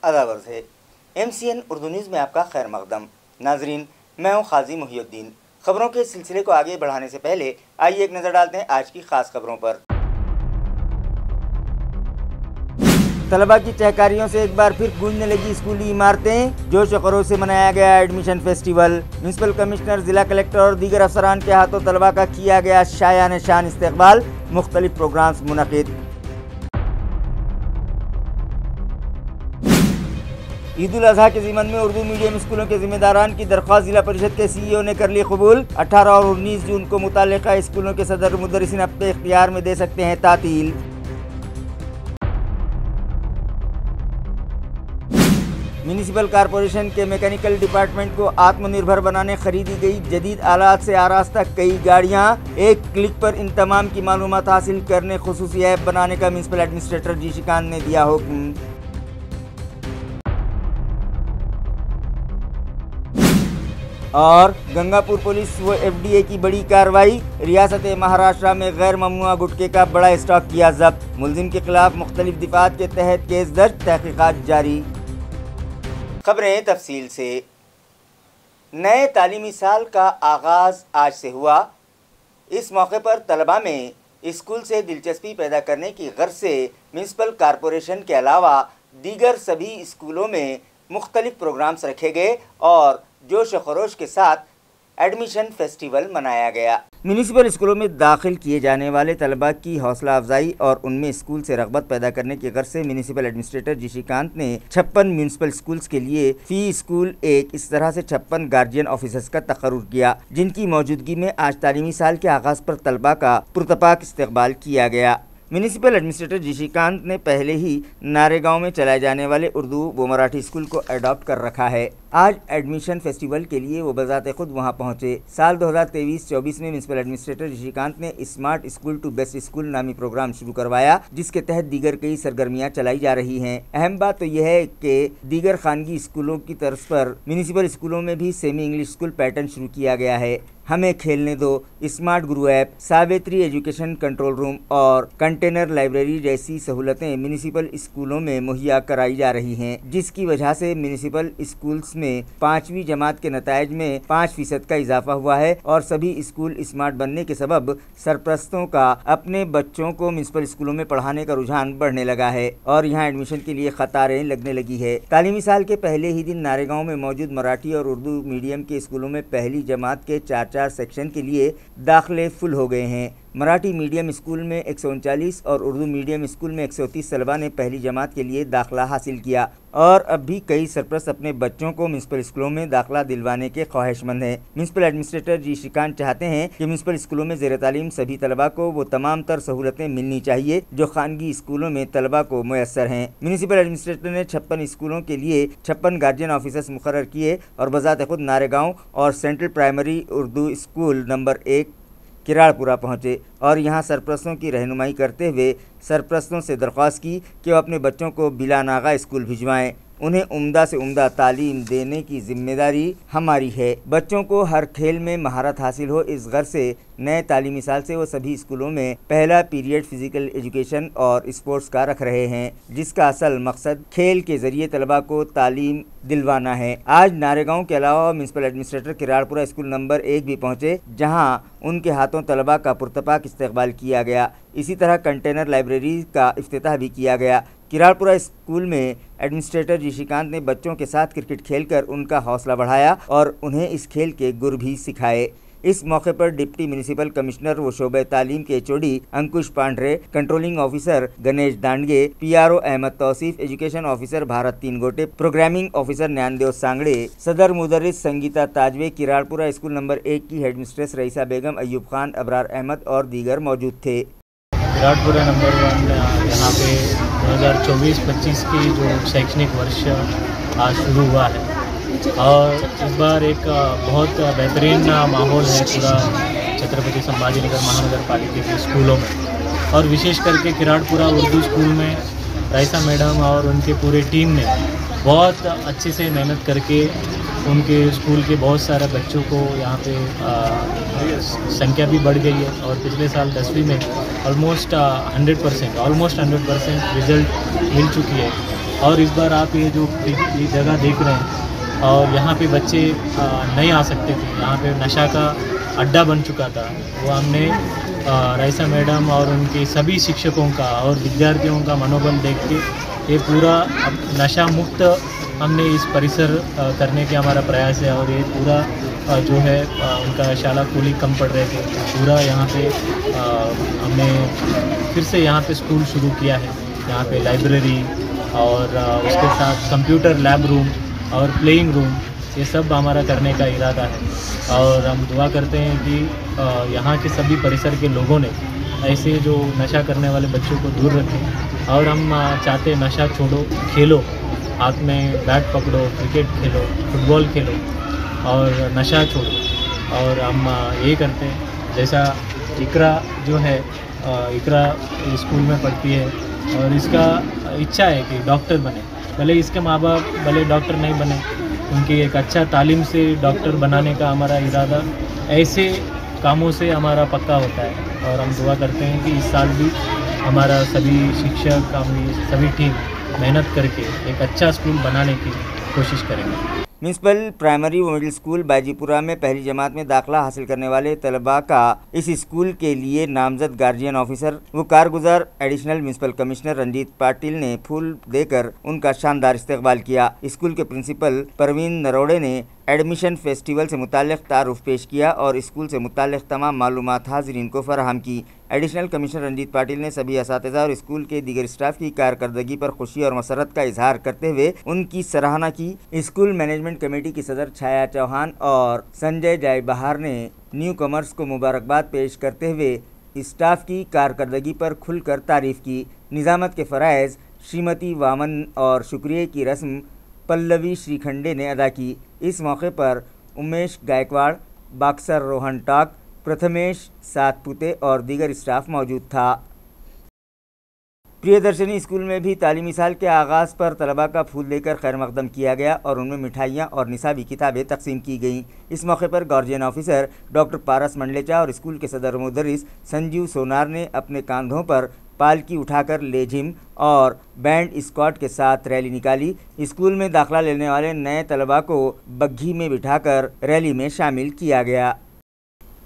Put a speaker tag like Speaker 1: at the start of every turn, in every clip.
Speaker 1: अदावर से MCN Urdu news में आपका खैर मकदम। नाजरीन, मैं हूं काजी मुहिउद्दीन। खबरों के सिलसिले को आगे बढ़ाने से पहले आइए एक नज़र डालते हैं आज की खास खबरों पर। तलबा की चहकारियों से एक बार फिर गूंजने लगी स्कूली इमारतें। जोश व खरोश से मनाया गया एडमिशन फेस्टिवल। म्यूनसिपल कमिश्नर, जिला कलेक्टर और दीगर अफसरान के हाथों तलबा का किया गया शायान शान इस्तकबाल। मुख्तलिफ प्रोग्राम्स मुनक़िद। ईद उल अज़हा के ज़िमन में उर्दू मीडियम स्कूलों के जिम्मेदारान की दरख्वास्त जिला परिषद के CEO ने कर ली कबूल। 18 और 19 जून को मुताल्लिक़ा स्कूलों के सदर मुदर्रिसीन अपने इख्तियार में दे सकते हैं तातील। म्यूनिसिपल कॉरपोरेशन के मैकेनिकल डिपार्टमेंट को आत्मनिर्भर बनाने खरीदी गई जदीद आलात से आरास्ता कई गाड़ियां। एक क्लिक पर इन तमाम की मालूमात हासिल करने खुसूसी ऐप बनाने का म्यूनिसिपल एडमिनिस्ट्रेटर जी शिकांत ने दिया हुक्म। और गंगापुर पुलिस व FDA की बड़ी कार्रवाई। रियासत महाराष्ट्र में गैर ममनुआ गुटखे का बड़ा स्टॉक किया जब्त। मुलजिम के खिलाफ मुख्तलिफ दिफात के तहत केस दर्ज, तहकीकात जारी। खबरें तफसील से। नए तालीमी साल का आगाज़ आज से हुआ। इस मौके पर तलबा में स्कूल से दिलचस्पी पैदा करने की गर्ज से म्यूनसिपल कॉरपोरेशन के अलावा दीगर सभी स्कूलों में मुख्तलिफ प्रोग्राम्स रखे गए और जोश व खरोश के साथ एडमिशन फेस्टिवल मनाया गया। म्यूनिसिपल स्कूलों में दाखिल किए जाने वाले तलबा की हौसला अफजाई और उनमें स्कूल से रग़बत पैदा करने की गर्ज से म्यूनिसिपल एडमिनिस्ट्रेटर जी श्रीकांत ने 56 म्यूनिसिपल स्कूल्स के लिए फी स्कूल एक इस तरह से 56 गार्जियन ऑफिसर्स का तकर्रुर किया, जिनकी मौजूदगी में आज तालीमी साल के आगाज़ पर तलबा का पुरतपाक इस्तकबाल किया गया। म्यूनिसिपल एडमिनिस्ट्रेटर जी श्रीकांत ने पहले ही नारेगांव में चलाए जाने वाले उर्दू व मराठी स्कूल को अडॉप्ट कर रखा है। आज एडमिशन फेस्टिवल के लिए वो बजाते खुद वहां पहुंचे। साल 2023-24 में म्यूनिसिपल एडमिनिस्ट्रेटर जी श्रीकांत ने smart school to best school नामी प्रोग्राम शुरू करवाया, जिसके तहत दीगर कई सरगर्मियां चलाई जा रही हैं। अहम बात तो यह है कि दीगर खानगी स्कूलों की तर्ज पर म्यूनिसिपल स्कूलों में भी सेमी इंग्लिश स्कूल पैटर्न शुरू किया गया है। हमें खेलने दो, स्मार्ट गुरु app, Savitri education control room और कंटेनर लाइब्रेरी जैसी सहूलतें म्यूनिसिपल स्कूलों में मुहैया कराई जा रही हैं, जिसकी वजह से म्यूनिसिपल स्कूल्स में 5वीं जमात के नतायज में 5% का इजाफा हुआ है और सभी स्कूल स्मार्ट बनने के सबब सरपरस्तों का अपने बच्चों को म्यूनिसिपल स्कूलों में पढ़ाने का रुझान बढ़ने लगा है और यहाँ एडमिशन के लिए कतारें लगने लगी है। तालीमी साल के पहले ही दिन नारेगांव में मौजूद मराठी और उर्दू मीडियम के स्कूलों में पहली जमात के 4 सेक्शन के लिए दाखिले फुल हो गए हैं। मराठी मीडियम स्कूल में 139 और उर्दू मीडियम स्कूल में 130 तलबा ने पहली जमात के लिए दाखिला हासिल किया और अब भी कई सरपरस्त अपने बच्चों को म्यूनिसिपल स्कूलों में दाखिला दिलवाने के ख्वाहिशमंद हैं। म्यूनिसिपल एडमिनिस्ट्रेटर जी श्रीकांत चाहते हैं कि म्यूनिसिपल स्कूलों में ज़ेर तालीम सभी तलबा को वो तमाम तर सहूलतें मिलनी चाहिए जो खानगी स्कूलों में तलबा को मुयस्सर हैं। म्यूनिसिपल एडमिनिस्ट्रेटर ने 56 स्कूलों के लिए 56 गार्जियन ऑफिसर्स मुकर्रर किए और बजाते खुद नारेगांव और central primary Urdu school number 1 किराड़पुरा पहुँचे और यहाँ सरपरस्तों की रहनुमाई करते हुए सरपरस्तों से दरख्वास्त की कि वो अपने बच्चों को बिला नागा स्कूल भिजवाएं। उन्हें उम्दा से उम्दा तालीम देने की जिम्मेदारी हमारी है। बच्चों को हर खेल में महारत हासिल हो, इस गर्ज से नए तालीमी साल से वो सभी स्कूलों में पहला पीरियड फिजिकल एजुकेशन और स्पोर्ट्स का रख रहे हैं, जिसका असल मकसद खेल के ज़रिए तलबा को तालीम दिलवाना है। आज नारेगांव के अलावा म्यूनिसिपल एडमिनिस्ट्रेटर किराड़पुरा स्कूल नंबर 1 भी पहुँचे, जहाँ उनके हाथों तलबा का पुरतपाक इस्तकबाल किया गया। इसी तरह कंटेनर लाइब्रेरी का इफ्तिताह भी किया गया। किराड़पुरा स्कूल में एडमिनिस्ट्रेटर जी श्रीकांत ने बच्चों के साथ क्रिकेट खेलकर उनका हौसला बढ़ाया और उन्हें इस खेल के गुर भी सिखाए। इस मौके पर डिप्टी म्यूनिसिपल कमिश्नर व शोबे तालीम के HOD Ankush Pandre, controlling officer Ganesh Dandge, PRO Ahmed Tauseef, education officer Bharat Tingote, programming officer Gyandev Sangade, सदर मुदर्रिस संगीता ताजवे, किराड़पुरा स्कूल नंबर 1 की हेडमिस्ट्रेस रईसा बेगम, अयूब खान, अबरार अहमद और दीगर मौजूद थे।
Speaker 2: किराड़पुरा नंबर 1 यहाँ पे 2024-25 की जो शैक्षणिक वर्ष आज शुरू हुआ है और इस बार एक बहुत बेहतरीन माहौल है पूरा छत्रपति संभाजीनगर महानगर पालिका के स्कूलों में और विशेष करके किराड़पुरा उर्दू स्कूल में रईसा मैडम और उनके पूरे टीम ने बहुत अच्छे से मेहनत करके उनके स्कूल के बहुत सारे बच्चों को यहाँ पे संख्या भी बढ़ गई है और पिछले साल 10वीं में ऑलमोस्ट 100% रिज़ल्ट मिल चुकी है और इस बार आप ये जगह देख रहे हैं और यहाँ पे बच्चे नहीं आ सकते थे, यहाँ पे नशा का अड्डा बन चुका था। वो हमने राइसा मैडम और उनके सभी शिक्षकों का और विद्यार्थियों का मनोबल देख के ये पूरा नशा मुक्त हमने इस परिसर करने के हमारा प्रयास है। और ये पूरा जो है उनका शाला कुली कम पड़ रहे थे, पूरा यहाँ पे हमने फिर से यहाँ पे स्कूल शुरू किया है। यहाँ पे लाइब्रेरी और उसके साथ कंप्यूटर लैब रूम और प्लेइंग रूम, ये सब हमारा करने का इरादा है। और हम दुआ करते हैं कि यहाँ के सभी परिसर के लोगों ने ऐसे जो नशा करने वाले बच्चों को दूर रखें। और हम चाहते हैं नशा छोड़ो, खेलो, हाथ में बैट पकड़ो, क्रिकेट खेलो, फुटबॉल खेलो और नशा छोड़ो। और हम ये करते हैं, जैसा इकरा जो है, इकरा स्कूल में पढ़ती है और इसका इच्छा है कि डॉक्टर बने। भले इसके माँ बाप भले डॉक्टर नहीं बने, उनकी एक अच्छा तालीम से डॉक्टर बनाने का हमारा इरादा ऐसे कामों से हमारा पक्का होता है। और हम दुआ करते हैं कि इस साल भी हमारा सभी शिक्षक, हम सभी टीम मेहनत करके एक अच्छा स्कूल बनाने की कोशिश करेंगे।
Speaker 1: म्यूनसिपल प्राइमरी व मिडिल स्कूल बाजीपुरा में पहली जमात में दाखिला हासिल करने वाले तलबा का इस स्कूल के लिए नामजद गार्जियन ऑफिसर व कारगुजार additional municipal commissioner Ranjit Patil ने फूल देकर उनका शानदार इस्तकबाल किया। स्कूल के प्रिंसिपल परवीन नरोड़े ने एडमिशन फेस्टिवल से मुताल्लिक़ तारुफ पेश किया और स्कूल से मुताल्लिक़ तमाम मालूमात हाज़रीन को फराहम की। एडिशनल कमिश्नर रंजीत पाटिल ने सभी असातिज़ा और स्कूल के दीगर स्टाफ की कारकर्दगी पर खुशी और मसरत का इजहार करते हुए उनकी सराहना की। स्कूल मैनेजमेंट कमेटी की सदर छाया चौहान और संजय जाय बहार ने न्यू कमर्स को मुबारकबाद पेश करते हुए स्टाफ की कारकर्दगी पर खुलकर तारीफ़ की। निज़ामत के फ़राइज़ श्रीमती वामन और शुक्रिया की रस्म पल्लवी श्रीखंडे ने अदा की। इस मौके पर उमेश गायकवाड़, बाक्सर रोहन टाक, प्रथमेश सातपुते और दीगर स्टाफ मौजूद था। प्रियदर्शनी स्कूल में भी तालीमी साल के आगाज़ पर तलबा का फूल देकर खैर मकदम किया गया और उनमें मिठाइयाँ और निसाबी किताबें तकसीम की गईं। इस मौके पर गार्जियन ऑफिसर डॉक्टर पारस मंडलेचा और स्कूल के सदर मुदर्रिस संजीव सोनार ने अपने कंधों पर पालकी उठाकर लेजिम और बैंड स्क्वाड के साथ रैली निकाली। स्कूल में दाखिला लेने वाले नए तलबा को बग्घी में बिठाकर रैली में शामिल किया गया।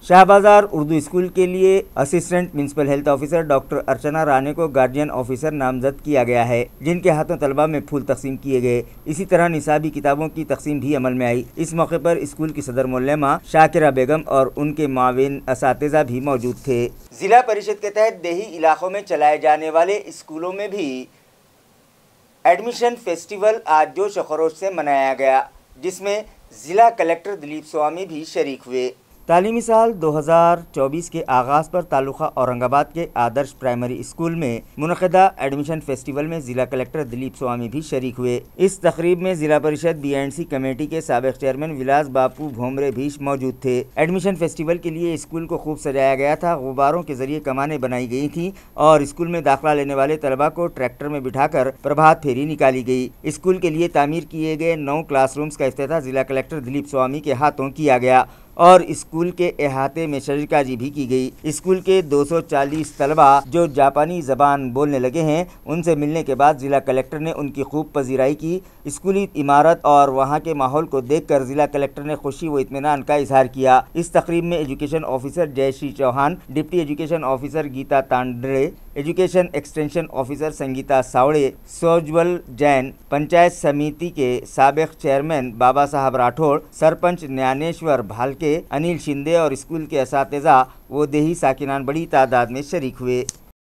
Speaker 1: शाहबाजार उर्दू स्कूल के लिए assistant municipal health officer doctor Archana Rane को गार्जियन ऑफिसर नामजद किया गया है, जिनके हाथों तलबा में फूल तकसीम किए गए। इसी तरह निसाबी किताबों की तकसीम भी अमल में आई। इस मौके पर स्कूल की सदर मोल्लेमा शाकिरा बेगम और उनके माविन असातिज़ा भी मौजूद थे। जिला परिषद के तहत देही इलाकों में चलाए जाने वाले स्कूलों में भी एडमिशन फेस्टिवल आज जोश व खरोश से मनाया गया, जिसमें जिला कलेक्टर दिलीप स्वामी भी शरीक हुए। तालीमी साल 2024 के आगाज़ पर तालुका औरंगाबाद के आदर्श प्राइमरी स्कूल में मुनक़िदा एडमिशन फेस्टिवल में ज़िला कलेक्टर दिलीप स्वामी भी शरीक हुए। इस तकरीब में ज़िला परिषद BNC कमेटी के साबिक़ चेयरमैन विलास बापू भोमरे भी मौजूद थे। एडमिशन फेस्टिवल के लिए स्कूल को खूब सजाया गया था। गुब्बारों के जरिए कमानें बनाई गई थी और स्कूल में दाखिला लेने वाले तलबा को ट्रैक्टर में बिठाकर प्रभात फेरी निकाली गई। स्कूल के लिए तामीर किए गए 9 क्लासरूम्स का इफ्तिताह ज़िला कलेक्टर दिलीप स्वामी के हाथों किया गया और स्कूल के अहाते में शजरकाजी भी की गई। स्कूल के 240 तलबा जो जापानी ज़बान बोलने लगे हैं, उनसे मिलने के बाद ज़िला कलेक्टर ने उनकी खूब पजीराई की। स्कूली इमारत और वहाँ के माहौल को देखकर ज़िला कलेक्टर ने खुशी व इत्मीनान का इजहार किया। इस तकरीब में education officer Jayashree Chauhan, deputy education officer Geeta Tandre, education extension officer Sangeeta Savde, Sojwal Jain, panchayat samiti के साबिक़ चेयरमैन बाबा साहब राठौड़, सरपंच ज्ञानेश्वर भालके, अनिल शिंदे और स्कूल के असातिज़ा व देही साकिनान बड़ी तादाद में शरीक हुए।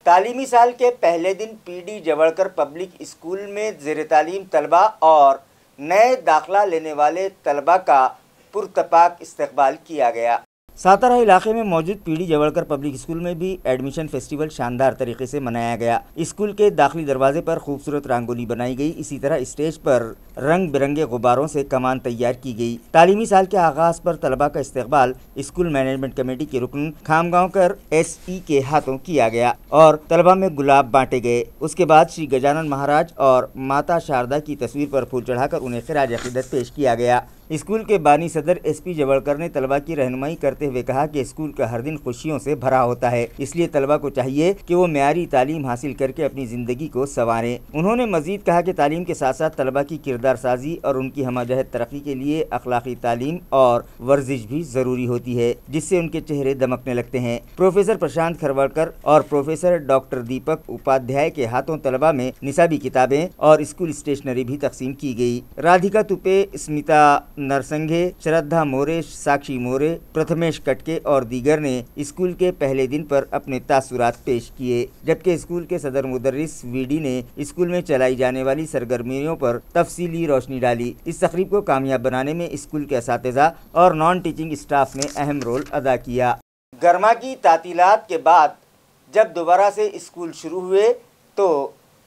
Speaker 1: तालीमी साल के पहले दिन PD जवड़कर पब्लिक स्कूल में ज़ेर तालीम तलबा और नए दाखिला लेने वाले तलबा का पुरतपाक इस्तकबाल किया गया। सातारा इलाके में मौजूद PD जवड़कर पब्लिक स्कूल में भी एडमिशन फेस्टिवल शानदार तरीके से मनाया गया। स्कूल के दाखिली दरवाजे पर खूबसूरत रंगोली बनाई गई। इसी तरह स्टेज पर रंग बिरंगे गुब्बारों से कमान तैयार की गई। तालीमी साल के आगाज पर तलबा का इस्तकबाल स्कूल मैनेजमेंट कमेटी के रुकन खामगांवकर SE के हाथों किया गया और तलबा में गुलाब बांटे गए। उसके बाद श्री गजानन महाराज और माता शारदा की तस्वीर पर फूल चढ़ाकर उन्हें खिराज अकीदत पेश किया गया। स्कूल के बानी सदर SP जवड़कर ने तलबा की रहनुमाई करते हुए कहा कि स्कूल का हर दिन खुशियों से भरा होता है, इसलिए तलबा को चाहिए कि वो मेयारी तालीम हासिल करके अपनी ज़िंदगी को संवारें। उन्होंने मजीद कहा कि तालीम के साथ साथ तलबा की किरदार साजी और उनकी हमजहत तरक्की के लिए अखलाकी तालीम और वर्जिश भी ज़रूरी होती है, जिससे उनके चेहरे दमकने लगते हैं। प्रोफेसर प्रशांत खरवड़कर और प्रोफेसर डॉक्टर दीपक उपाध्याय के हाथों तलबा में निसाबी किताबें और स्कूल स्टेशनरी भी तकसीम की गई। राधिका तुपे, स्मिता नरसंघे, श्रद्धा मोरे, साक्षी मोरे, प्रथमेश कटके और दीगर ने स्कूल के पहले दिन पर अपने तासुरात पेश किए, जबकि स्कूल के सदर मुदर्रिस VD ने स्कूल में चलाई जाने वाली सरगर्मियों पर तफसीली रोशनी डाली। इस तकरीब को कामयाब बनाने में स्कूल के असातिज़ा और नॉन टीचिंग स्टाफ ने अहम रोल अदा किया। गर्मा की तातीलात के बाद जब दोबारा से स्कूल शुरू हुए तो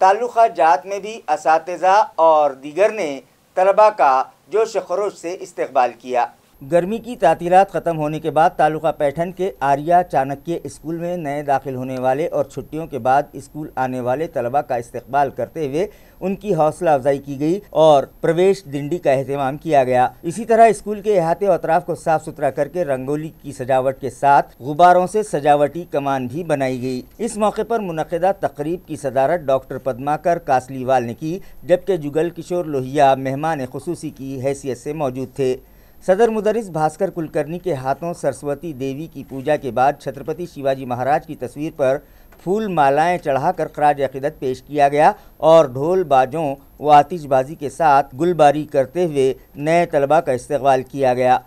Speaker 1: ताल्लुक़ा जात में भी असातिज़ा और दीगर ने तलबा का जोश खरोश से इस्तकबाल किया। गर्मी की तातीलात ख़त्म होने के बाद तालुका पैठन के आर्या चाणक्य स्कूल में नए दाखिल होने वाले और छुट्टियों के बाद स्कूल आने वाले तलबा का इस्तकबाल करते हुए उनकी हौसला अफजाई की गई और प्रवेश दिंडी का एहतमाम किया गया। इसी तरह स्कूल के अहाते और अतराफ को साफ सुथरा करके रंगोली की सजावट के साथ गुब्बारों से सजावटी कमान भी बनाई गई। इस मौके पर मुनक़िदा तकरीब की सदारत डॉक्टर पद्माकर कासलीवाल ने की, जबकि जुगल किशोर लोहिया मेहमान खुसूसी की हैसियत से मौजूद थे। सदर मुदर्रिस भास्कर कुलकर्णी के हाथों सरस्वती देवी की पूजा के बाद छत्रपति शिवाजी महाराज की तस्वीर पर फूल मालाएं चढ़ाकर खराज अक़ीदत पेश किया गया और ढोल बाजों व आतिशबाजी के साथ गुलबारी करते हुए नए तलबा का इस्तकबाल किया गया।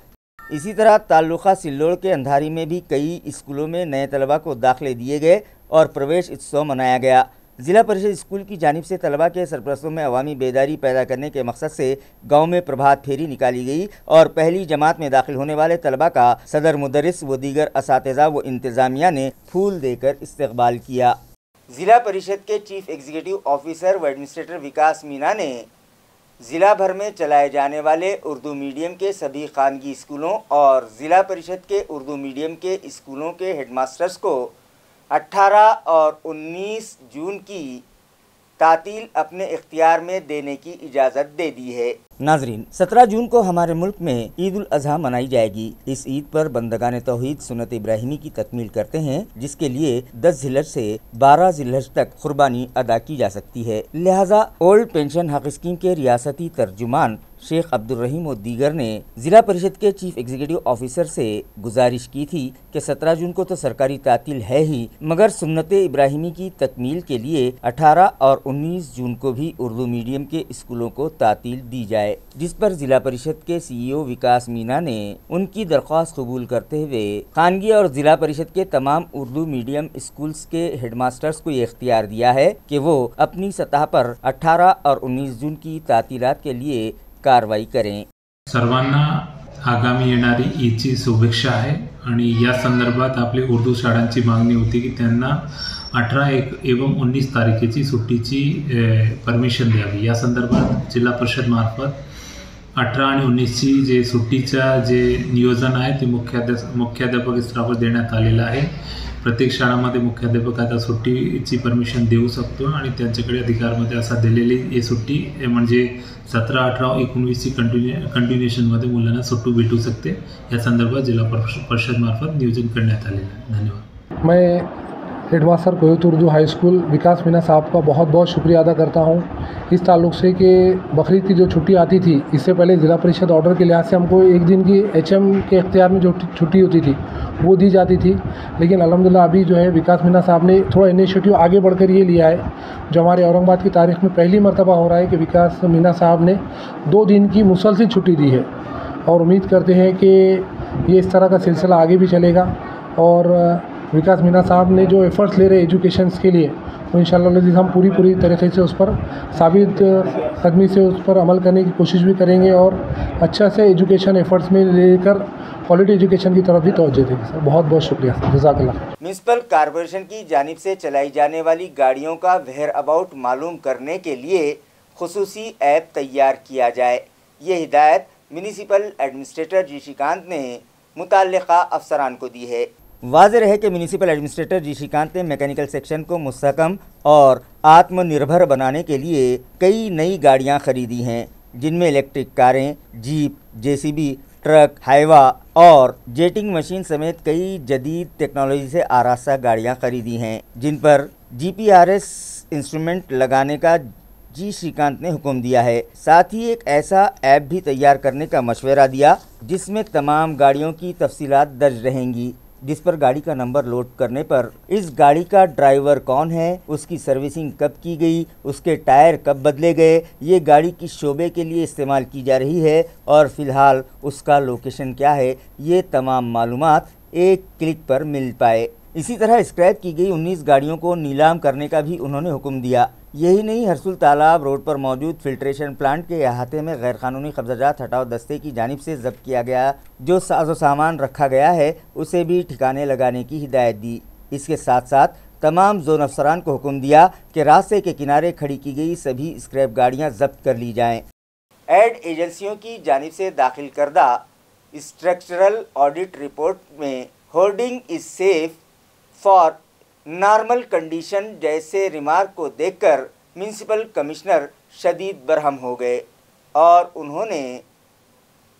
Speaker 1: इसी तरह ताल्लुक़ा सिल्लोड़ के अंधारी में भी कई स्कूलों में नए तलबा को दाखिले दिए गए और प्रवेश उत्सव मनाया गया। ज़िला परिषद स्कूल की जानिब से तलबा के सरपरस्तों में अवामी बेदारी पैदा करने के मकसद से गांव में प्रभात फेरी निकाली गई और पहली जमात में दाखिल होने वाले तलबा का सदर मुदर्रिस व दीगर असातिज़ा व इंतज़ामिया ने फूल देकर इस्तकबाल किया। ज़िला परिषद के चीफ एग्जीक्यूटिव ऑफिसर व एडमिनिस्ट्रेटर विकास मीना ने ज़िला भर में चलाए जाने वाले उर्दू मीडियम के सभी खानगी स्कूलों और ज़िला परिषद के उर्दू मीडियम के स्कूलों के हेडमास्टर्स को 18 और 19 जून की तातील अपने इख्तियार में देने की इजाज़त दे दी है। नाजरीन, 17 जून को हमारे मुल्क में ईद उल अज़हा मनाई जाएगी। इस ईद पर बंदगान तौहीद सुन्नत इब्राहिमी की तकमील करते हैं, जिसके लिए 10 ज़िलहज से 12 ज़िलहज तक कुर्बानी अदा की जा सकती है। लिहाजा ओल्ड पेंशन हक स्कीम के रियासती तर्जुमान शेख अब्दुल रहीम और दीगर ने ज़िला परिषद के चीफ एग्जीक्यूटिव ऑफिसर से गुजारिश की थी कि 17 जून को तो सरकारी तातील है ही, मगर सुन्नत इब्राहिमी की तकमील के लिए 18 और 19 जून को भी उर्दू मीडियम के स्कूलों को तातील दी जाए, जिस पर ज़िला परिषद के CEO विकास मीना ने उनकी दरख्वास्त कबूल करते हुए खानगी और ज़िला परिषद के तमाम उर्दू मीडियम स्कूल्स के हेडमास्टर्स को ये इख्तियार दिया है कि वो अपनी सतह पर 18 और 19 जून की तातीलात के लिए कारवाई करें।
Speaker 3: सर्वांना आगामी येणारी ईदची शुभेच्छा आहे आणि या संदर्भात आपली उर्दू शाळांची मागणी होती की त्यांना 18 एवं 19 तारखेची सुट्टीची परमिशन द्यावी। या संदर्भात जिल्हा परिषद मार्फत 18 आणि 19ची जे सुट्टीचा जे नियोजन आहे ते मुख्याध्यापक स्तरावर देण्यात आलेलं आहे। प्रत्येक शाळांमध्ये मुख्याध्यापक आता सुट्टीची परमिशन देऊ शकतो आणि त्यांच्याकडे अधिकारमध्ये असा दिलेली ही सुट्टी म्हणजे 17, 18, 19ची कंटिन्युएशनमध्ये मुलांना सुट्टी भेटू शकते। या संदर्भात जिल्हा परिषद मार्फत नियोजन करण्यात आलेलं आहे। धन्यवाद।
Speaker 4: मैं हेडमास्टर कोयत उर्दू हाई स्कूल विकास मीना साहब का बहुत बहुत शुक्रिया अदा करता हूँ इस ताल्लुक़ से कि बकरीद की जो छुट्टी आती थी, इससे पहले ज़िला परिषद ऑर्डर के लिहाज से हमको एक दिन की HM के इख्तियार में जो छुट्टी होती थी वो दी जाती थी, लेकिन अल्हम्दुलिल्लाह अभी जो है विकास मीना साहब ने थोड़ा इनिशिएटिव आगे बढ़कर ये लिया है, जो हमारे औरंगाबाद की तारीख़ में पहली मरतबा हो रहा है कि विकास मीना साहब ने 2 दिन की मुसलसल छुट्टी दी है और उम्मीद करते हैं कि ये इस तरह का सिलसिला आगे भी चलेगा और विकास मीना साहब ने जो एफ़र्ट्स ले रहे एजुकेशंस के लिए तो इंशाअल्लाह हम पूरी तरीके से उस पर साबित कदमी से उस पर अमल करने की कोशिश भी करेंगे और अच्छा से एजुकेशन एफ़र्ट्स में लेकर क्वालिटी एजुकेशन की तरफ भी तवज्जो देंगे। सर बहुत बहुत शुक्रिया, जज़ाकल्लाह।
Speaker 1: म्यूनिसिपल कॉरपोरेशन की जानिब से चलाई जाने वाली गाड़ियों का वेयर अबाउट मालूम करने के लिए खुसूसी ऐप तैयार किया जाए, ये हिदायत म्यूनिसिपल एडमिनिस्ट्रेटर जी श्रीकांत ने मुतल्लिका अफसरान को दी है। वाज़ेह है कि म्यूनिसिपल एडमिनिस्ट्रेटर जी श्रीकांत ने मैकेनिकल सेक्शन को मुस्तहकम और आत्मनिर्भर बनाने के लिए कई नई गाड़ियां खरीदी हैं। जिनमें इलेक्ट्रिक कारें, जीप, जेसीबी, ट्रक, हाइवा और जेटिंग मशीन समेत कई जदीद टेक्नोलॉजी से आरास्ता गाड़ियां खरीदी हैं, जिन पर जीपीआरएस इंस्ट्रूमेंट लगाने का जी श्रीकांत ने हुक्म दिया है। साथ ही एक ऐसा ऐप भी तैयार करने का मशवरा दिया जिसमें तमाम गाड़ियों की तफसीलात दर्ज रहेंगी, जिस पर गाड़ी का नंबर लोड करने पर इस गाड़ी का ड्राइवर कौन है, उसकी सर्विसिंग कब की गई, उसके टायर कब बदले गए, ये गाड़ी किस शोबे के लिए इस्तेमाल की जा रही है और फ़िलहाल उसका लोकेशन क्या है, ये तमाम मालूमात एक क्लिक पर मिल पाए। इसी तरह स्क्रैप की गई 19 गाड़ियों को नीलाम करने का भी उन्होंने हुक्म दिया। यही नहीं, हरसुल तालाब रोड पर मौजूद फिल्ट्रेशन प्लांट के अहाते में गैरकानूनी कब्जाजात हटाओ दस्ते की जानिब से जब्त किया गया जो साजो सामान रखा गया है उसे भी ठिकाने लगाने की हिदायत दी। इसके साथ साथ तमाम जोन अफसरान को हुक्म दिया कि रास्ते के किनारे खड़ी की गई सभी स्क्रैप गाड़ियाँ जब्त कर ली जाएँ। एड एजेंसियों की जानिब से दाखिल करदा स्ट्रक्चरल ऑडिट रिपोर्ट में hoarding is safe for normal condition जैसे रिमार्क को देखकर म्यूनिसिपल कमिश्नर शदीद बरहम हो गए और उन्होंने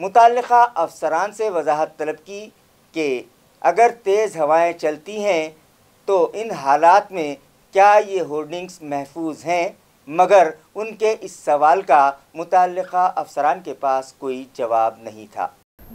Speaker 1: मुताल्लिका अफसरान से वजाहत तलब की कि अगर तेज़ हवाएं चलती हैं तो इन हालात में क्या ये होर्डिंग्स महफूज हैं, मगर उनके इस सवाल का मुताल्लिका अफसरान के पास कोई जवाब नहीं था।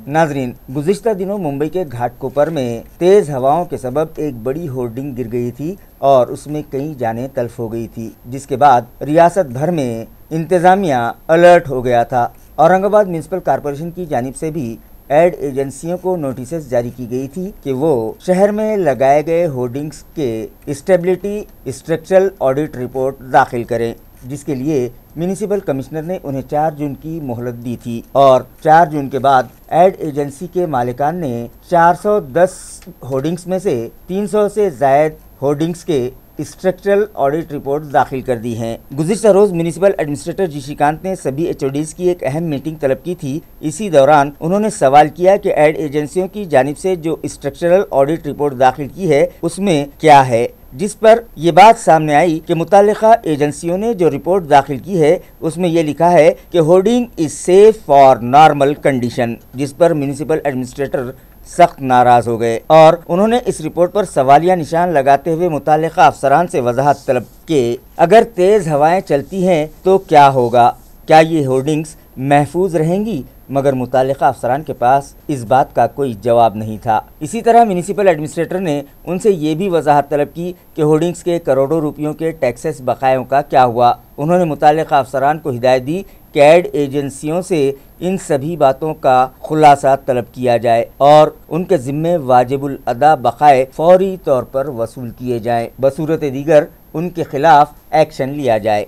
Speaker 1: नाजरीन, गुज़िश्ता दिनों मुंबई के घाटकोपर में तेज़ हवाओं के सबब एक बड़ी होर्डिंग गिर गई थी और उसमें कई जानें तल्फ हो गई थी, जिसके बाद रियासत भर में इंतज़ामिया अलर्ट हो गया था। औरंगाबाद म्यूनिसिपल कॉरपोरेशन की जानिब से भी एड एजेंसियों को नोटिस जारी की गई थी कि वो शहर में लगाए गए होर्डिंग्स के स्टेबिलिटी स्ट्रक्चरल ऑडिट रिपोर्ट दाखिल करें, जिसके लिए म्यूनिसिपल कमिश्नर ने उन्हें 4 जून की मोहलत दी थी और 4 जून के बाद एड एजेंसी के मालिकान ने 410 होर्डिंग्स में से 300 से ज़ायद होर्डिंग्स के स्ट्रक्चरल ऑडिट रिपोर्ट दाखिल कर दी हैं। गुज़िश्ता रोज़ म्यूनिसिपल एडमिनिस्ट्रेटर जी श्रीकांत ने सभी HODs की एक अहम मीटिंग तलब की थी। इसी दौरान उन्होंने सवाल किया कि एड एजेंसियों की जानिब से जो स्ट्रक्चरल ऑडिट रिपोर्ट दाखिल की है उसमें क्या है, जिस पर ये बात सामने आई कि मुताल्लिका एजेंसियों ने जो रिपोर्ट दाखिल की है उसमें ये लिखा है कि hoarding is safe for normal condition, जिस पर म्यूनिसिपल एडमिनिस्ट्रेटर सख्त नाराज हो गए और उन्होंने इस रिपोर्ट पर सवालिया निशान लगाते हुए मुताल्लिका अफसरान से वजाहत तलब कि अगर तेज़ हवाएं चलती हैं तो क्या होगा, क्या ये होर्डिंग्स महफूज रहेंगी, मगर मुताल्लिका अफसरान के पास इस बात का कोई जवाब नहीं था। इसी तरह म्यूनिसिपल एडमिनिस्ट्रेटर ने उनसे ये भी वजाहत तलब की कि होर्डिंग्स के करोड़ों रुपयों के टैक्सेस बकायों का क्या हुआ। उन्होंने मुताल्लिका अफसरान को हिदायत दी कि एड एजेंसियों से इन सभी बातों का खुलासा तलब किया जाए और उनके ज़िम्मे वाजिबुल अदा बकाए फौरी तौर पर वसूल किए जाएँ, बसूरत दीगर उनके खिलाफ एक्शन लिया जाए।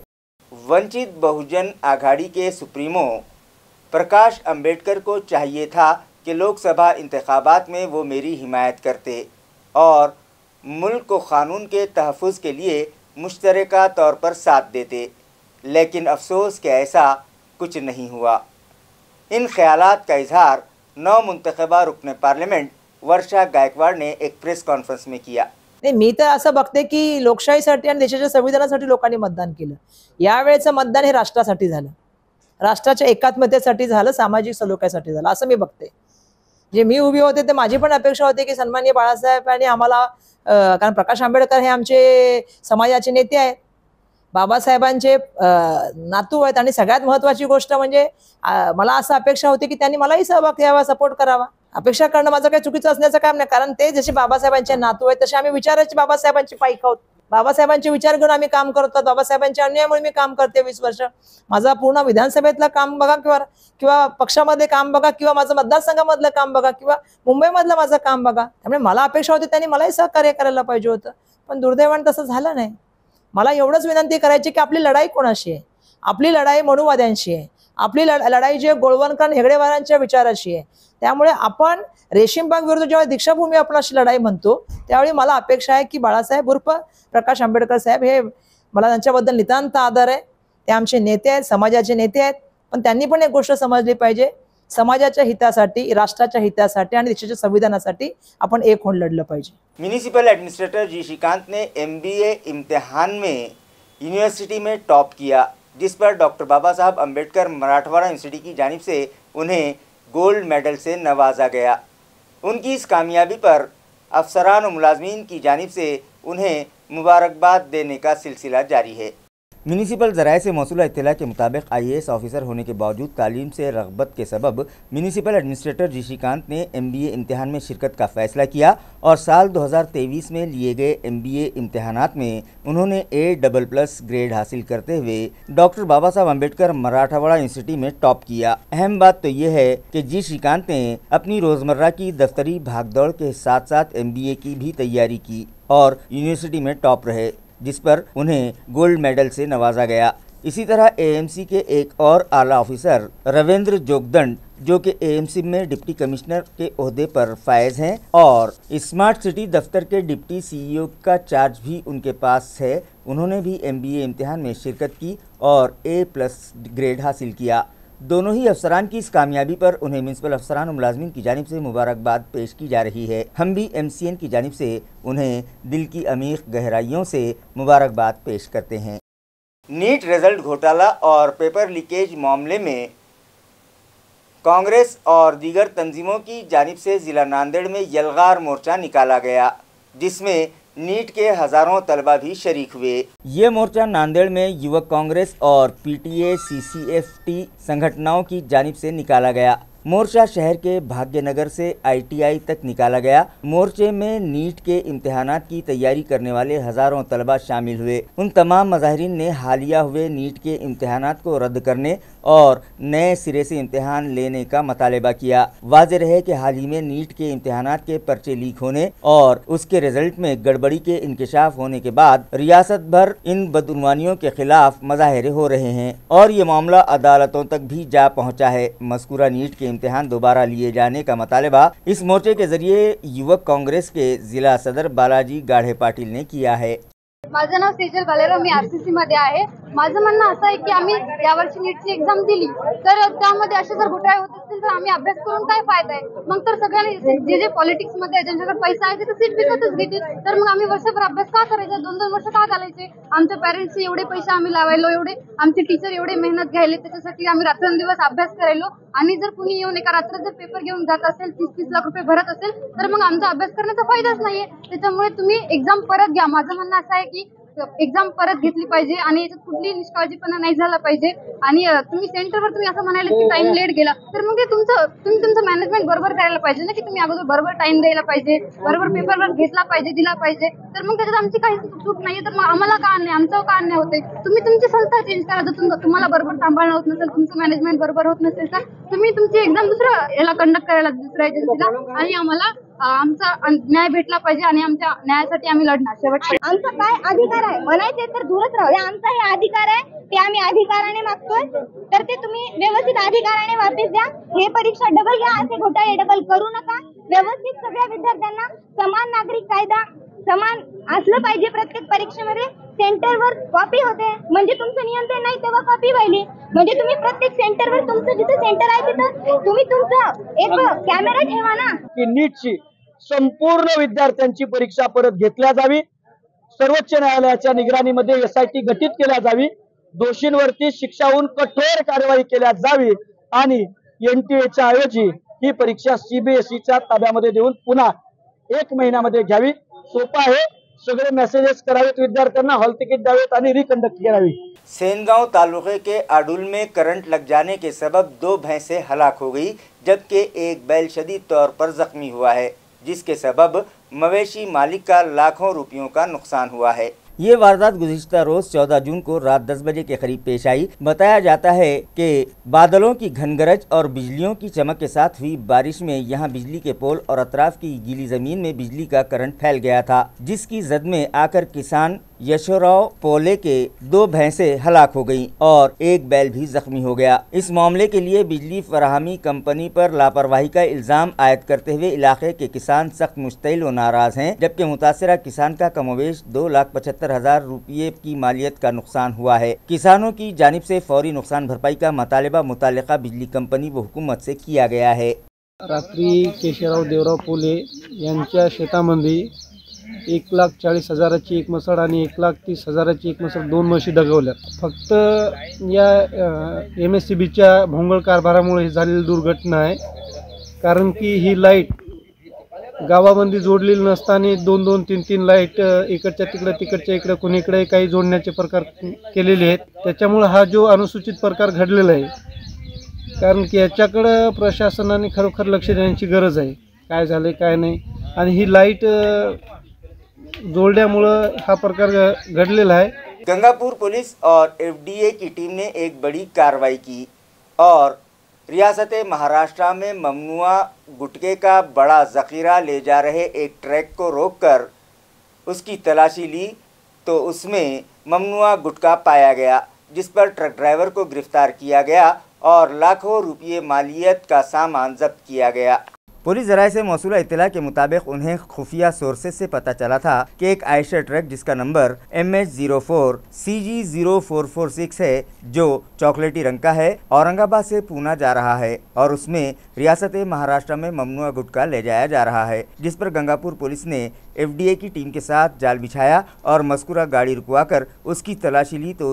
Speaker 1: वंचित बहुजन आघाड़ी के सुप्रीमो प्रकाश अंबेडकर को चाहिए था कि लोकसभा इंतखाबात में वो मेरी हिमायत करते और मुल्क को क़ानून के तहफ़्फ़ुज़ के लिए मुश्तरका तौर पर साथ देते, लेकिन अफसोस कि ऐसा कुछ नहीं हुआ। इन ख्यालात का इजहार नौ मुंतखबा रुकन पार्लिमेंट वर्षा गायकवाड ने एक प्रेस कॉन्फरन्स में किया।
Speaker 5: नाही, मी तर असं बघते की लोकशाहीसाठी आणि देशाच्या संविधानासाठी लोकांनी मतदान केलं। यावेळेचं मतदान हे राष्ट्रासाठी झालं, राष्ट्राच्या एकात्मतेसाठी झालं, सामाजिक सलोख्यासाठी झालं असं मी बघते। जे मी उभी होते ते माझी पण अपेक्षा होती की सन्माननीय बाळासाहेबांनी आम्हाला, कारण प्रकाश आंबेडकर हे आमचे समाजाचे नेते आहेत, बाबासाहेबांचे नातू आहेत आणि सगळ्यात महत्त्वाची गोष्ट म्हणजे मला असं अपेक्षा होती की त्यांनी मलाही सहभाग घ्यावा, सपोर्ट करावा। अपेक्षा करणं माझं काही चुकीचं असण्याचं काम नाही, कारण ते जसे बाबासाहेबांचे नातू आहेत तसे आम्ही विचाराचे बाबासाहेबांचे पाईक आहोत। बाबासाहेबांचे विचार घेऊन आम्ही काम करतो, बाबासाहेबांच्या अन्यायामुळे मी काम करते 20 वर्ष। माझा पूर्ण विधानसभेतलं काम बघा किंवा पक्षामध्ये काम बघा किंवा माझं मतदारसंघामधलं काम बघा किंवा मुंबईमधलं माझं काम बघा। त्यामुळे मला अपेक्षा होती त्यांनी मलाही सहकार्य करायला पाहिजे होतं, पण दुर्दैवाने तसं झालं नाही। मला एवढंच विनंती करायची की आपली लढाई कोणाशी आहे? आपली लढाई मनुवाद्यांशी आहे, आपली लढाई जी गोळवणकर हेगडेवारांच्या विचाराशी आहे। त्यामुळे आपण रेशीमबाग विरुद्ध जेव्हा दीक्षाभूमी आपण अशी लढाई म्हणतो त्यावेळी मला अपेक्षा आहे की बाळासाहेब उर्फ प्रकाश आंबेडकर साहेब, हे मला त्यांच्याबद्दल नितांत आदर आहे, ते आमचे नेते आहेत, समाजाचे नेते आहेत, पण त्यांनी पण एक गोष्ट समजली पाहिजे, समाजाच्या हितासाठी, राष्ट्राच्या हितासाठी आणि देशाच्या संविधानासाठी आपण एक होऊन लढलं पाहिजे।
Speaker 1: म्यूनिसिपल एडमिनिस्ट्रेटर जी श्रीकांत ने MBA इम्तिहान में यूनिवर्सिटी में टॉप किया, जिस पर डॉक्टर बाबा साहब अम्बेडकर मराठवाड़ा यूनिवर्सिटी की जानिब से उन्हें गोल्ड मेडल से नवाजा गया। उनकी इस कामयाबी पर अफसरान और मुलाजमीन की जानिब से उन्हें मुबारकबाद देने का सिलसिला जारी है। म्यूनिसिपल ज़राए से मौसूला इत्तला के मुताबिक IAS ऑफिसर होने के बावजूद तालीम से रग़बत के सबब म्यूनिसिपल एडमिनिस्ट्रेटर जी श्रीकांत ने MBA इम्तिहान में शिरकत का फ़ैसला किया और साल 2023 में लिए गए MBA इम्तिहानात में उन्होंने A++ ग्रेड हासिल करते हुए डॉक्टर बाबा साहब अम्बेडकर मराठवाड़ा यूनिवर्सिटी में टॉप किया। अहम बात तो यह है कि जी श्रीकांत ने अपनी रोज़मर्रा की दफ्तरी भागदौड़ के साथ साथ MBA की भी तैयारी की और यूनिवर्सिटी में टॉप रहे, जिस पर उन्हें गोल्ड मेडल से नवाजा गया। इसी तरह AMC के एक और आला ऑफिसर रविंद्र जोगदंड, जो कि AMC में डिप्टी कमिश्नर के ओहदे पर फायज हैं और स्मार्ट सिटी दफ्तर के डिप्टी CEO का चार्ज भी उनके पास है, उन्होंने भी MBA इम्तिहान में शिरकत की और A+ ग्रेड हासिल किया। दोनों ही अफसरान की इस कामयाबी पर उन्हें म्यूनसिपल अफसरान और मुलाजमीन की जानिब से मुबारकबाद पेश की जा रही है। हम भी MCN की जानिब से उन्हें दिल की अमीर गहराइयों से मुबारकबाद पेश करते हैं। नीट रिजल्ट घोटाला और पेपर लीकेज मामले में कांग्रेस और दीगर तंजीमों की जानिब से ज़िला नांदेड़ में यलगार मोर्चा निकाला गया, जिसमें नीट के हज़ारों तलबा भी शरीक हुए। ये मोर्चा नांदेड़ में युवक कांग्रेस और PTA CCFT संगठनों की जानिब से निकाला गया। मोर्चा शहर के भाग्यनगर से ITI तक निकाला गया। मोर्चे में नीट के इम्तिहानात की तैयारी करने वाले हज़ारों तलबा शामिल हुए। उन तमाम मज़ाहिरीन ने हालिया हुए नीट के इम्तिहानात को रद्द करने और नए सिरे से इम्तिहान लेने का मुतालबा किया। वाज़ेह रहे कि हाल ही में नीट के इम्तिहानात के पर्चे लीक होने और उसके रिजल्ट में गड़बड़ी के इंकशाफ होने के बाद रियासत भर इन बदउनवानियों के खिलाफ मुजाहरे हो रहे हैं और ये मामला अदालतों तक भी जा पहुँचा है। मज़कूरा नीट के इम्तिहान दोबारा लिए जाने का मुतालबा इस मोर्चे के जरिए युवक कांग्रेस के जिला सदर बालाजी गाढ़े पाटील ने किया है।
Speaker 6: माझं नाव सेजल बालेराव, मी RCC मध्ये आहे। माझं म्हणणं असं आहे की आम्ही यावर्षी नीटची एक्झाम दिली तर त्यामध्ये असे जर घोटाळे होत असतील तर आम्ही अभ्यास करून काय फायदा आहे? मग तर सगळ्यांनी जे पॉलिटिक्स मध्ये ज्यांच्याकडे पैसा आहे ते सीट विकतच घेतील, तर मग आम्ही वर्षभर अभ्यास का करायचा? 2-2 वर्ष का घालायचे? आमच्या पेरेंट्सचे एवढे पैसे आम्ही लावायलो, एवढे आमचे टीचर एवढे मेहनत घ्यायले, त्याच्यासाठी आम्ही रात्रंदिवस अभ्यास करायलो आणि जर कुणी येऊन एका रात्र जर पेपर घेऊन जात असेल, 30-30 लाख रुपये भरत असेल तर मग आमचा अभ्यास करण्याचा फायदाच नाहीये। त्याच्यामुळे तुम्ही एक्झाम परत घ्या। माझं म्हणणं असं आहे की एक्झाम परत घेतली पाहिजे आणि याच्यात कुठली निष्काळजीपणा नाही झाला पाहिजे। आणि तुम्ही सेंटरवर तुम्ही असं म्हणाले की टाइम लेट गेला तर मग ते तुम्ही तुमचं मॅनेजमेंट बरोबर करायला पाहिजे ना, की तुम्ही अगोदर बरोबर टाइम द्यायला पाहिजे, बरोबर पेपर घेतला पाहिजे, दिला पाहिजे। तर मग त्याच्यात आमची काही चूक नाहीये तर मग आम्हाला का नाही, आमचं का नाही होते? तुम्ही तुमची संस्था चेंज करा। जर तुम्हाला बरोबर सांभाळणं होत नसेल, तुमचं मॅनेजमेंट बरोबर होत नसेल तर तुम्ही तुमची एक्झाम दुसऱ्या याला कंडक्ट करायला, दुसऱ्या एजन्सीला, आणि आम्हाला आमचा न्याय भेटला पाहिजे आणि आमच्या न्यायासाठी आम्ही लढणार। शेवटपर्यंत आमचा काय अधिकार आहे म्हणायचे तर दूरच राहू द्या। आमचा हे अधिकार आहे ते आम्ही अधिकाराने मागतोय, तर ते तुम्ही व्यवस्थित अधिकाराने वापस द्या। हे परीक्षा डबल घ्या, असे घोटाळे डबल करू नका। व्यवस्थित सगळ्या विद्यार्थ्यांना समान नागरिक कायदा समान असलं पाहिजे। प्रत्येक परीक्षेमध्ये सेंटरवर कॉपी होते म्हणजे तुमचं नियंत्रण नाही तेव्हा कॉपी व्हायली, म्हणजे तुम्ही प्रत्येक सेंटरवर तुमचं जिथे सेंटर आहे तिथं तुम्ही तुमचं एक कॅमेरा ठेवा ना।
Speaker 7: की नीटची संपूर्ण विद्यार्थ्यांची परीक्षा परत घेतल्या जावी, सर्वोच्च न्यायालयाच्या निगराणीमध्ये SIT गठीत केल्या जावी, दोषींवरती शिक्षा होऊन कठोर कारवाई केल्या जावी आणि NTA ऐवजी ही परीक्षा CBSEच्या ताब्यामध्ये देऊन पुन्हा 1 महिन्यामध्ये घ्यावी। सोपा आहे, सगळे मेसेजेस करावेत, विद्यार्थ्यांना हॉल तिकीट द्यावेत आणि रिकंडक्ट करावी।
Speaker 1: सेनगांव तालुके के आडुल में करंट लग जाने के सबब 2 भैंसें हलाक हो गई, जबकि एक बैल शदीद तौर पर जख्मी हुआ है, जिसके सबब मवेशी मालिक का लाखों रुपयों का नुकसान हुआ है। ये वारदात गुज़िश्ता रोज़ 14 जून को रात 10 बजे के करीब पेश आई। बताया जाता है कि बादलों की घनगरज और बिजलियों की चमक के साथ हुई बारिश में यहां बिजली के पोल और अतराफ की गीली ज़मीन में बिजली का करंट फैल गया था, जिसकी जद में आकर किसान यशोराव पोले के 2 भैंसें हलाक हो गईं और एक बैल भी जख्मी हो गया। इस मामले के लिए बिजली फराहमी कंपनी पर लापरवाही का इल्ज़ाम आयद करते हुए इलाके के किसान सख्त मुश्तिल व नाराज़ हैं, जबकि मुतासिरा किसान का कमोवेश 2,75,000 रुपये की मालियत का नुकसान हुआ है। किसानों की जानिब से फौरी नुकसान भरपाई का मुतालबा मुतालिका बिजली कंपनी व हुकूमत से किया गया है।
Speaker 8: रात्री केशवराव देवराव पोले यांच्या शेतामध्ये 1,40,000ची एक मसळ आणि 1,30,000ची एक मसळ, 2 म्हशी दगवल्या. फक्त या MSCBच्या भोंगळ कारभारामुळे ही झालेली दुर्घटना आहे. कारण की ही लाईट गावामध्ये जोडलेली नसताना 2-2, 3-3 लाईट इकडच्या तिकडे तिकडच्या इकडे कुणीकडे काही जोडण्याचे प्रकार केलेले आहेत. त्याच्यामुळे हा जो अनुसूचित प्रकार घडलेला आहे. कारण की याच्याकडं प्रशासनाने खरोखर लक्ष देण्याची गरज आहे. काय झाले काय नहीं. आणि ही लाइट जोड़ल्यामुळे हा प्रकार घडलेला है।
Speaker 1: गंगापुर पुलिस और FDA की टीम ने एक बड़ी कार्रवाई की और रियासत महाराष्ट्र में ममनुआ गुटखे का बड़ा ज़ख़ीरा ले जा रहे एक ट्रक को रोककर उसकी तलाशी ली तो उसमें ममनुआ गुटखा पाया गया, जिस पर ट्रक ड्राइवर को गिरफ्तार किया गया और लाखों रुपये मालियत का सामान जब्त किया गया। पुलिस ज़राए से मौसूला इत्तला के मुताबिक उन्हें खुफिया सोर्सेज से पता चला था कि एक आयशर ट्रक जिसका नंबर MH04 CG0446 है, जो चॉकलेटी रंग का है, औरंगाबाद से पूना जा रहा है और उसमें रियासत महाराष्ट्र में ममनुआ गुटखा ले जाया जा रहा है, जिस पर गंगापुर पुलिस ने FDA की टीम के साथ जाल बिछाया और मज़कूरा गाड़ी रुकवाकर उसकी तलाशी ली तो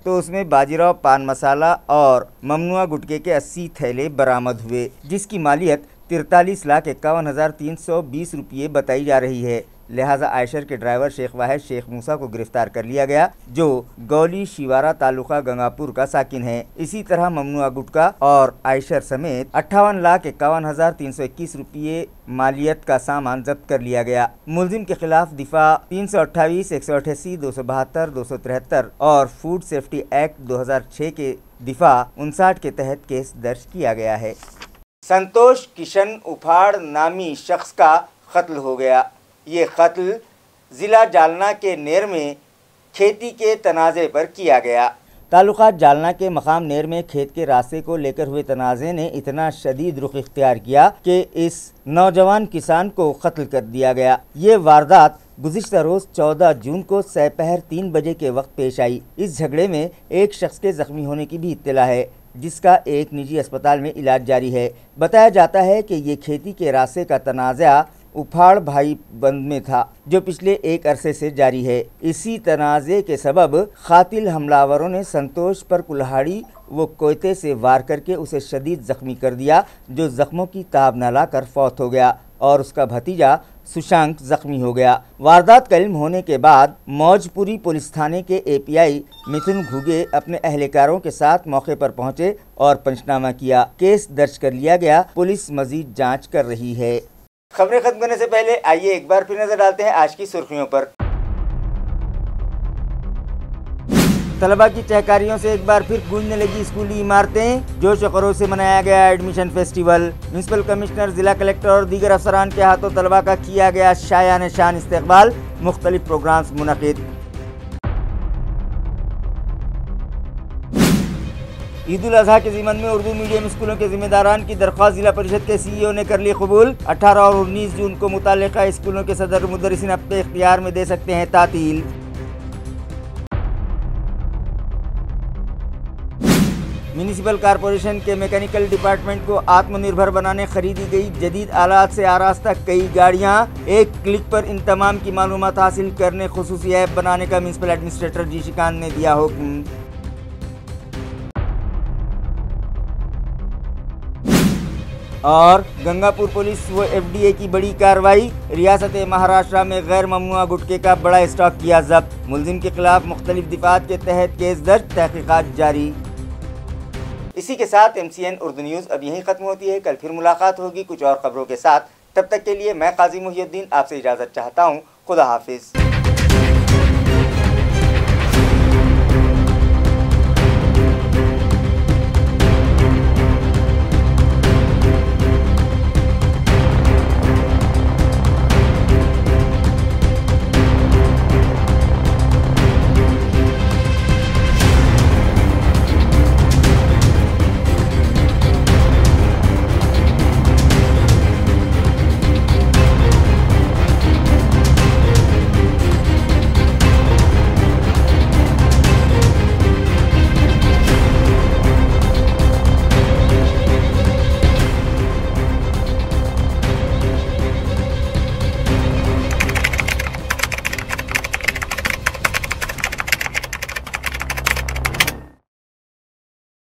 Speaker 1: उसमें बाजीराव पान मसाला और ममनुआ गुटखे के 80 थैले बरामद हुए, जिसकी मालियत 43,51,320 रुपये बताई जा रही है। लिहाजा आयशर के ड्राइवर शेख वाहिद शेख मूसा को गिरफ्तार कर लिया गया, जो गौली शिवारा तालुका गंगापुर का साकिन है। इसी तरह ममनुआ गुटखा और आयशर समेत 58,51,321 रुपये मालियत का सामान जब्त कर लिया गया। मुलजिम के खिलाफ दिफा 328, 188, 272, 273 और फूड सेफ्टी एक्ट 2006 के दिफा 59 के तहत केस दर्ज किया गया है। संतोष किशन उफाड़ नामी शख्स का कत्ल हो गया। ये कत्ल ज़िला जालना के नेर में खेती के तनाज़े पर किया गया। तालुका जालना के मकाम नेर में खेत के रास्ते को लेकर हुए तनाज़े ने इतना शदीद रुख इख्तियार किया कि इस नौजवान किसान को कत्ल कर दिया गया। ये वारदात गुज़िश्ता रोज़ 14 जून को सपहर 3 बजे के वक्त पेश आई। इस झगड़े में एक शख्स के ज़ख्मी होने की भी इत्तला है, जिसका एक निजी अस्पताल में इलाज जारी है। बताया जाता है कि ये खेती के रास्ते का तनाज़ा उफाड़ भाई बंद में था, जो पिछले एक अरसे से जारी है। इसी तनाज़े के सबब कातिल हमलावरों ने संतोष पर कुल्हाड़ी व कोयते से वार करके उसे शदीद ज़ख्मी कर दिया, जो ज़ख्मों की ताब न लाकर फौत हो गया और उसका भतीजा सुशांक ज़ख्मी हो गया। वारदात का इल्म होने के बाद मौजपुरी पुलिस थाने के API मिथुन घुगे अपने अहलकारों के साथ मौके पर पहुंचे और पंचनामा किया। केस दर्ज कर लिया गया। पुलिस मजीद जांच कर रही है। खबरें खत्म करने से पहले आइए एक बार फिर नजर डालते हैं आज की सुर्खियों पर। तलबा की चहकारियों से एक बार फिर गूंजने लगी स्कूली इमारतें। जोश और खरोश से मनाया गया एडमिशन फेस्टिवल। म्यूनसिपल कमिश्नर, जिला कलेक्टर और दीगर अफसरान के हाथों तलबा का किया गया शायान शान इस्तकबाल। मुख्तलिफ प्रोग्राम्स मुनक़िद। ईद उल अज़हा के ज़िमन में उर्दू मीडियम स्कूलों के ज़िम्मेदारान की दरख्वास्त जिला परिषद के CEO ने कर ली कबूल। 18 और 19 जून को मुताल्लिक़ा स्कूलों के सदर मुदर्रिसीन अपने इख्तियार में दे सकते हैं तातील। म्यूनिसिपल कॉरपोरेशन के मैकेनिकल डिपार्टमेंट को आत्मनिर्भर बनाने खरीदी गई जदीद आलात से आरास्ता कई गाड़ियां। एक क्लिक पर इन तमाम की मालूमात हासिल करने खुसूसी ऐप बनाने का म्यूनिसिपल एडमिनिस्ट्रेटर जी शिकान ने दिया हुक्म। और गंगापुर पुलिस व FDA की बड़ी कार्रवाई। रियासत महाराष्ट्र में गैर ममनुआ गुटखे का बड़ा स्टॉक किया जब्त। मुलजिम के खिलाफ मुख्तलिफ दिफात के तहत केस दर्ज, तहकीकात जारी। इसी के साथ MCN उर्दू न्यूज़ अब यहीं ख़त्म होती है। कल फिर मुलाकात होगी कुछ और खबरों के साथ। तब तक के लिए मैं काजी मुहिउद्दीन आपसे इजाज़त चाहता हूँ। खुदा हाफिज़।